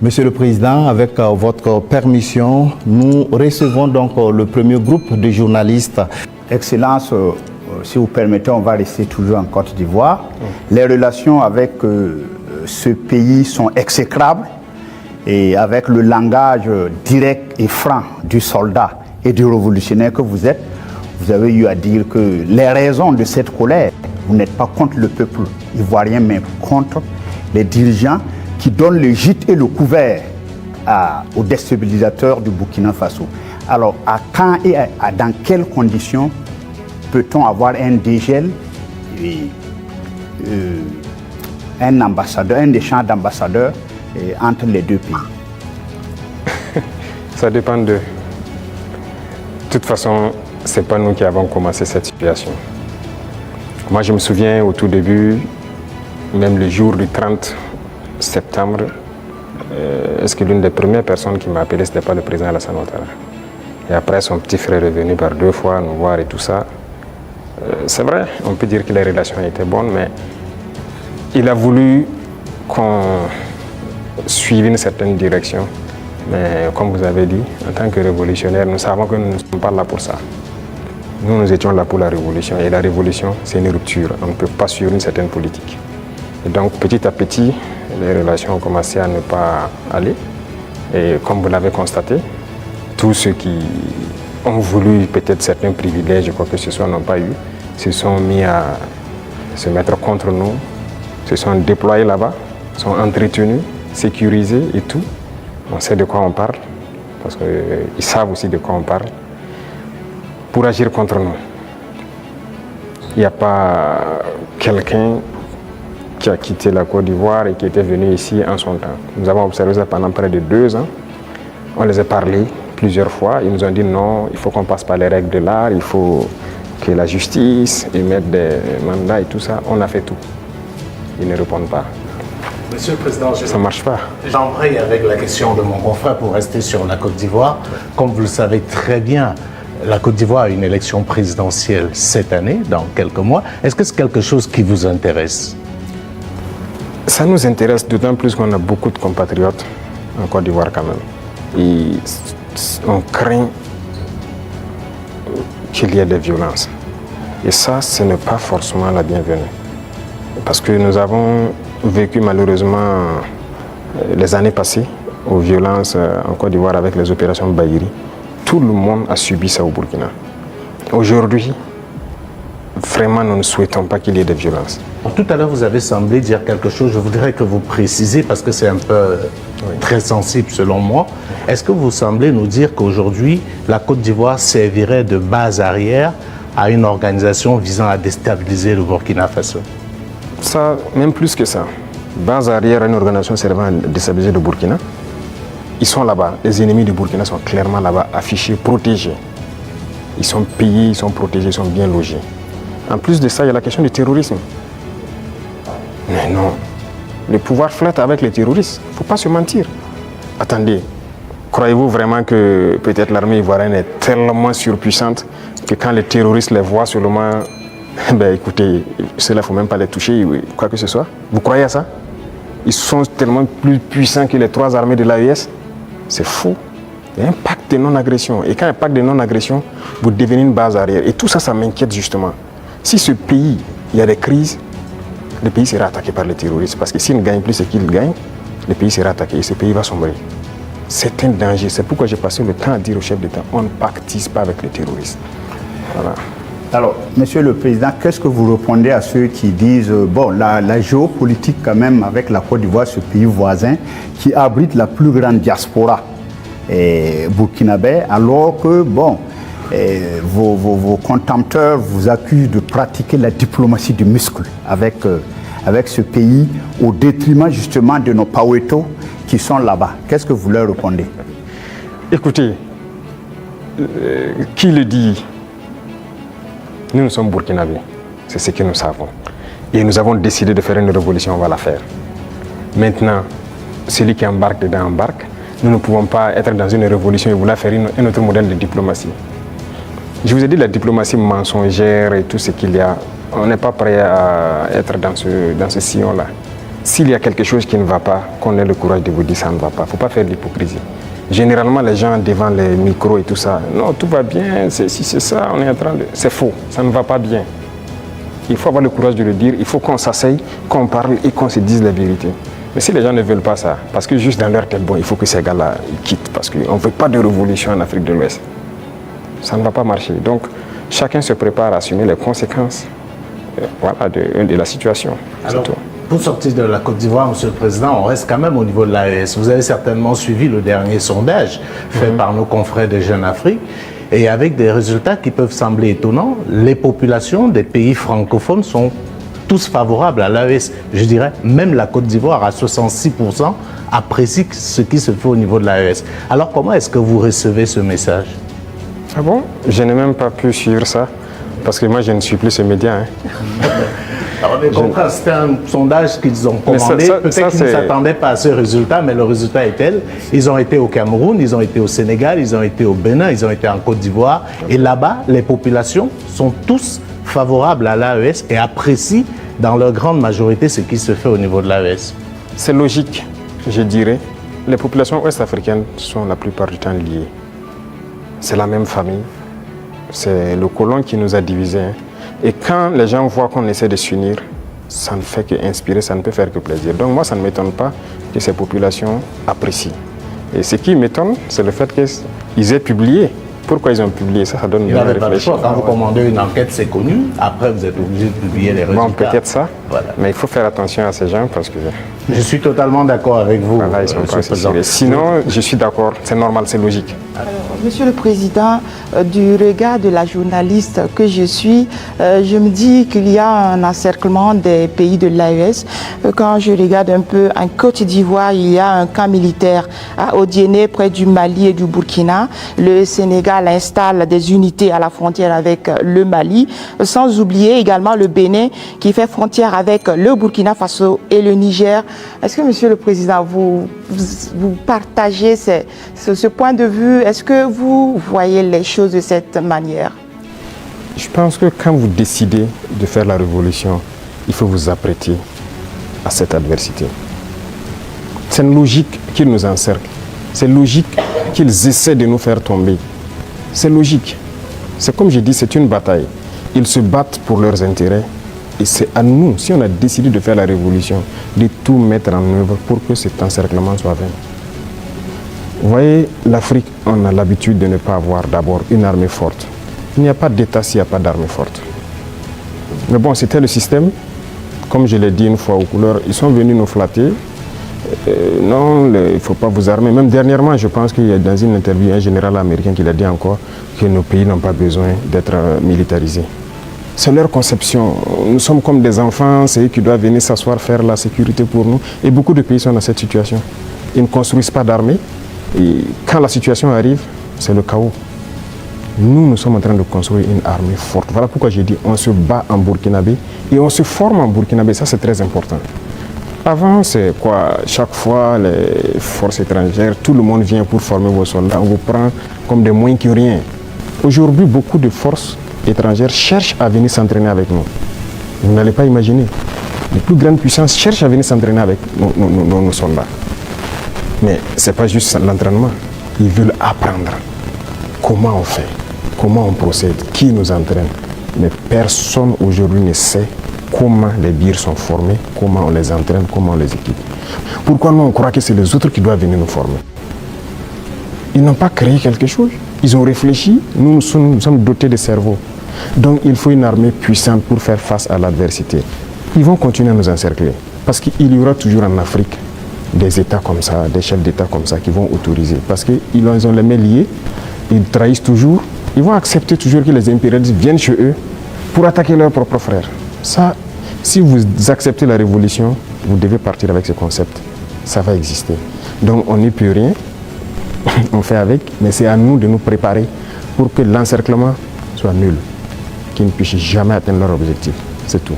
Monsieur le Président, avec votre permission, nous recevons donc le premier groupe de journalistes. Excellence, si vous permettez, on va rester toujours en Côte d'Ivoire. Les relations avec ce pays sont exécrables et avec le langage direct et franc du soldat et du révolutionnaire que vous êtes, vous avez eu à dire que les raisons de cette colère, vous n'êtes pas contre le peuple ivoirien, mais contre les dirigeants qui donnent le gîte et le couvert aux déstabilisateurs du Burkina Faso. Alors, à quand et dans quelles conditions peut-on avoir un dégel et un ambassadeur, un échange d'ambassadeurs entre les deux pays? Ça dépend de... De toute façon, ce n'est pas nous qui avons commencé cette situation. Moi, je me souviens au tout début, même le jour du 30 septembre, est-ce que l'une des premières personnes qui m'a appelé, ce n'était pas le président Alassane Ouattara. Et après, son petit frère est venu par 2 fois nous voir et tout ça. C'est vrai, on peut dire que les relations étaient bonnes, mais il a voulu qu'on suive une certaine direction. Mais comme vous avez dit, en tant que révolutionnaire, nous savons que nous ne sommes pas là pour ça. Nous étions là pour la révolution. Et la révolution, c'est une rupture. On ne peut pas suivre une certaine politique. Et donc, petit à petit, les relations ont commencé à ne pas aller. Et comme vous l'avez constaté, tous ceux qui ont voulu peut-être certains privilèges, quoi que ce soit, n'ont pas eu, se sont mis à se mettre contre nous, se sont déployés là-bas, sont entretenus, sécurisés et tout. On sait de quoi on parle, parce qu'ils savent aussi de quoi on parle, pour agir contre nous. Il n'y a pas quelqu'un qui a quitté la Côte d'Ivoire et qui était venu ici en son temps. Nous avons observé ça pendant près de 2 ans. On les a parlé plusieurs fois. Ils nous ont dit non, il faut qu'on passe par les règles de l'art, il faut que la justice émette des mandats et tout ça. On a fait tout. Ils ne répondent pas. Monsieur le Président, ça ne marche pas. J'embraye avec la question de mon confrère pour rester sur la Côte d'Ivoire. Comme vous le savez très bien, la Côte d'Ivoire a une élection présidentielle cette année, dans quelques mois. Est-ce que c'est quelque chose qui vous intéresse? Ça nous intéresse d'autant plus qu'on a beaucoup de compatriotes en Côte d'Ivoire quand même. Et on craint qu'il y ait des violences. Et ça, ce n'est pas forcément la bienvenue. Parce que nous avons vécu malheureusement les années passées aux violences en Côte d'Ivoire avec les opérations Bahiri. Tout le monde a subi ça au Burkina. Aujourd'hui, vraiment, nous ne souhaitons pas qu'il y ait des violences. Tout à l'heure, vous avez semblé dire quelque chose. Je voudrais que vous précisiez, parce que c'est un peu très sensible selon moi. Est-ce que vous semblez nous dire qu'aujourd'hui, la Côte d'Ivoire servirait de base arrière à une organisation visant à déstabiliser le Burkina Faso? Ça, même plus que ça. Base arrière à une organisation servant à déstabiliser le Burkina. Ils sont là-bas. Les ennemis du Burkina sont clairement là-bas, affichés, protégés. Ils sont payés, ils sont protégés, ils sont bien logés. En plus de ça, il y a la question du terrorisme. Mais non, le pouvoir flotte avec les terroristes. Il ne faut pas se mentir. Attendez, croyez-vous vraiment que peut-être l'armée ivoirienne est tellement surpuissante que quand les terroristes les voient seulement, ben écoutez, cela, il ne faut même pas les toucher, quoi que ce soit. Vous croyez à ça? Ils sont tellement plus puissants que les 3 armées de l'AES. C'est fou. Il y a un pacte de non-agression. Et quand il y a un pacte de non-agression, vous devenez une base arrière. Et tout ça, ça m'inquiète justement. Si ce pays, il y a des crises, le pays sera attaqué par les terroristes. Parce que s'ils ne gagnent plus ce qu'ils gagnent, le pays sera attaqué et ce pays va sombrer. C'est un danger. C'est pourquoi j'ai passé le temps à dire au chef d'État, on ne pactise pas avec les terroristes. Voilà. Alors, Monsieur le Président, qu'est-ce que vous répondez à ceux qui disent, bon, la géopolitique quand même avec la Côte d'Ivoire, ce pays voisin, qui abrite la plus grande diaspora burkinabé, alors que, bon, vos contempteurs vous accusent de pratiquer la diplomatie du muscle avec ce pays, au détriment justement de nos Paweto qui sont là-bas. Qu'est-ce que vous leur répondez? Écoutez, qui le dit? Nous sommes burkinabés, c'est ce que nous savons. Et nous avons décidé de faire une révolution, on va la faire. Maintenant, celui qui embarque dedans embarque. Nous ne pouvons pas être dans une révolution et vouloir faire un autre modèle de diplomatie. Je vous ai dit la diplomatie mensongère et tout ce qu'il y a. On n'est pas prêt à être dans ce sillon-là. s'il y a quelque chose qui ne va pas, qu'on ait le courage de vous dire ça ne va pas. Il ne faut pas faire de l'hypocrisie. Généralement, les gens devant les micros et tout ça, non, tout va bien, si c'est ça, on est en train de... C'est faux, ça ne va pas bien. Il faut avoir le courage de le dire, il faut qu'on s'asseye, qu'on parle et qu'on se dise la vérité. Mais si les gens ne veulent pas ça, parce que juste dans leur tête, bon, il faut que ces gars-là quittent, parce qu'on ne veut pas de révolution en Afrique de l'Ouest. Ça ne va pas marcher. Donc, chacun se prépare à assumer les conséquences voilà, de la situation. Alors, pour sortir de la Côte d'Ivoire, Monsieur le Président, on reste quand même au niveau de l'AES. Vous avez certainement suivi le dernier sondage fait par nos confrères de Jeune Afrique. Et avec des résultats qui peuvent sembler étonnants, les populations des pays francophones sont tous favorables à l'AES. Je dirais, même la Côte d'Ivoire, à 66%, apprécie ce qui se fait au niveau de l'AES. Alors, comment est-ce que vous recevez ce message? Ah bon? Je n'ai même pas pu suivre ça, parce que moi, je ne suis plus ce média. Hein. Alors, mais comprends, c'était un sondage qu'ils ont commandé. Peut-être qu'ils ne s'attendaient pas à ce résultat, mais le résultat est tel. Ils ont été au Cameroun, ils ont été au Sénégal, ils ont été au Bénin, ils ont été en Côte d'Ivoire. Et là-bas, les populations sont tous favorables à l'AES et apprécient dans leur grande majorité ce qui se fait au niveau de l'AES. C'est logique, je dirais. Les populations ouest-africaines sont la plupart du temps liées. C'est la même famille. C'est le colon qui nous a divisés. Hein. Et quand les gens voient qu'on essaie de s'unir, ça ne fait qu'inspirer, ça ne peut faire que plaisir. Donc moi, ça ne m'étonne pas que ces populations apprécient. Et ce qui m'étonne, c'est le fait qu'ils aient publié. Pourquoi ils ont publié ça? Ça donne une réflexion. Quand vous commandez une enquête, c'est connu. Après, vous êtes obligé de publier les résultats. Bon, peut-être ça. Voilà. Mais il faut faire attention à ces gens parce que... Je suis totalement d'accord avec vous. Voilà, ils sont pas sérieux. Sinon, je suis d'accord. C'est normal, c'est logique. Alors, Monsieur le Président, du regard de la journaliste que je suis, je me dis qu'il y a un encerclement des pays de l'AES. Quand je regarde un peu en Côte d'Ivoire, il y a un camp militaire à Odiéné, près du Mali et du Burkina. Le Sénégal installe des unités à la frontière avec le Mali, sans oublier également le Bénin qui fait frontière avec le Burkina Faso et le Niger. Est-ce que, Monsieur le Président, vous partagez ce point de vue? Est-ce que vous voyez les choses de cette manière? Je pense que quand vous décidez de faire la révolution, il faut vous apprêter à cette adversité. C'est logique qu'ils nous encerclent. C'est logique qu'ils essaient de nous faire tomber. C'est logique. C'est comme je dis, c'est une bataille. Ils se battent pour leurs intérêts. Et c'est à nous, si on a décidé de faire la révolution, de tout mettre en œuvre pour que cet encerclement soit vain. Vous voyez, l'Afrique, on a l'habitude de ne pas avoir d'abord une armée forte. Il n'y a pas d'État s'il n'y a pas d'armée forte. Mais bon, c'était le système. Comme je l'ai dit une fois aux couleurs, ils sont venus nous flatter. Non, il ne faut pas vous armer. Même dernièrement, je pense qu'il y a dans une interview un général américain qui l'a dit encore que nos pays n'ont pas besoin d'être militarisés. C'est leur conception. Nous sommes comme des enfants, c'est eux qui doivent venir s'asseoir, faire la sécurité pour nous. Et beaucoup de pays sont dans cette situation. Ils ne construisent pas d'armée. Et quand la situation arrive, c'est le chaos. Nous sommes en train de construire une armée forte. Voilà pourquoi j'ai dit on se bat en burkinabé et on se forme en burkinabé. Ça, c'est très important. Avant, c'est quoi? Chaque fois, les forces étrangères, tout le monde vient pour former vos soldats. On vous prend comme des moins que rien. Aujourd'hui, beaucoup de forces étrangères cherchent à venir s'entraîner avec nous. Vous n'allez pas imaginer. Les plus grandes puissances cherchent à venir s'entraîner avec nos soldats. Mais ce n'est pas juste l'entraînement. Ils veulent apprendre comment on fait, comment on procède, qui nous entraîne. Mais personne aujourd'hui ne sait comment les birs sont formés, comment on les entraîne, comment on les équipe. Pourquoi nous on croit que c'est les autres qui doivent venir nous former? Ils n'ont pas créé quelque chose. Ils ont réfléchi, nous sommes dotés de cerveau. Donc il faut une armée puissante pour faire face à l'adversité. Ils vont continuer à nous encercler. Parce qu'il y aura toujours en Afrique des États comme ça, des chefs d'État comme ça qui vont autoriser. Parce qu'ils ont les mains liées, ils trahissent toujours, ils vont accepter toujours que les impérialistes viennent chez eux pour attaquer leurs propres frères. Ça, si vous acceptez la révolution, vous devez partir avec ce concept. Ça va exister. Donc on n'y peut rien, on fait avec, mais c'est à nous de nous préparer pour que l'encerclement soit nul, qu'ils ne puissent jamais atteindre leur objectif. C'est tout.